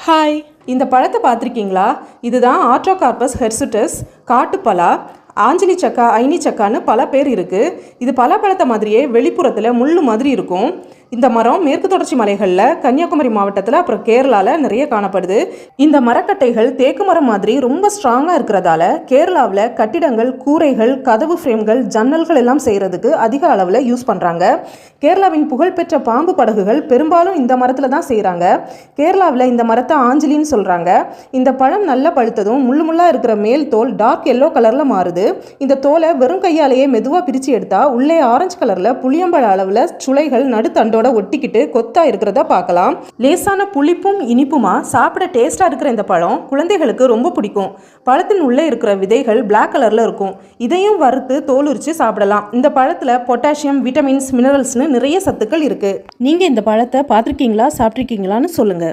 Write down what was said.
Hi, இந்த பழத்தை பார்த்துருக்கீங்களா? இதுதான் ஆர்டோகார்பஸ் ஹெர்சுட்டஸ், காட்டுப்பலா, ஆஞ்சலி சக்கா, ஐனி சக்கான்னு பல பேர் இருக்குது. இது பலாப்பழத்தை மாதிரியே வெளிப்புறத்தில் முள்ளு மாதிரி இருக்கும். இந்த மரம் மேற்கு தொடர்ச்சி மலைகளில், கன்னியாகுமரி மாவட்டத்தில், அப்புறம் கேரளாவில் நிறைய காணப்படுது. இந்த மரக்கட்டைகள் தேக்கு மரம் மாதிரி ரொம்ப ஸ்ட்ராங்காக இருக்கிறதால கேரளாவில் கட்டிடங்கள், கூரைகள், கதவு ஃப்ரேம்கள், ஜன்னல்கள் எல்லாம் செய்கிறதுக்கு அதிக அளவில் யூஸ் பண்ணுறாங்க. கேரளாவின் புகழ்பெற்ற பாம்பு படகுகள் பெரும்பாலும் இந்த மரத்தில் தான் செய்கிறாங்க. கேரளாவில் இந்த மரத்தை ஆஞ்சலின்னு சொல்கிறாங்க. இந்த பழம் நல்லா பழுத்ததும் முள்ளு முள்ளாக இருக்கிற மேல் தோல் டார்க் எல்லோ கலரில் மாறுது. இந்த தோலை வெறும் கையாலேயே மெதுவாக பிரித்து எடுத்தால் உள்ளே ஆரஞ்சு கலரில் புளியம்பழ அளவில் சுளைகள் நடுத்தண்டோட ஒட்டிக்கிட்டு கொத்தா இருக்கிறத பார்க்கலாம். லேசான புளிப்பும் இனிப்புமா சாப்பிட டேஸ்டா இருக்கிற இந்த பழம் குழந்தைகளுக்கு ரொம்ப பிடிக்கும். பழத்தின் உள்ளே இருக்கிற விதைகள் பிளாக் கலர்ல இருக்கும். இதையும் வறுத்து தோல் உரிச்சு சாப்பிடலாம். இந்த பழத்துல பொட்டாசியம், விட்டமின்ஸ், மினரல்ஸ்னு நிறைய சத்துக்கள் இருக்கு. நீங்க இந்த பழத்தை பார்த்துருக்கீங்களா, சாப்பிட்ருக்கீங்களான்னு சொல்லுங்க.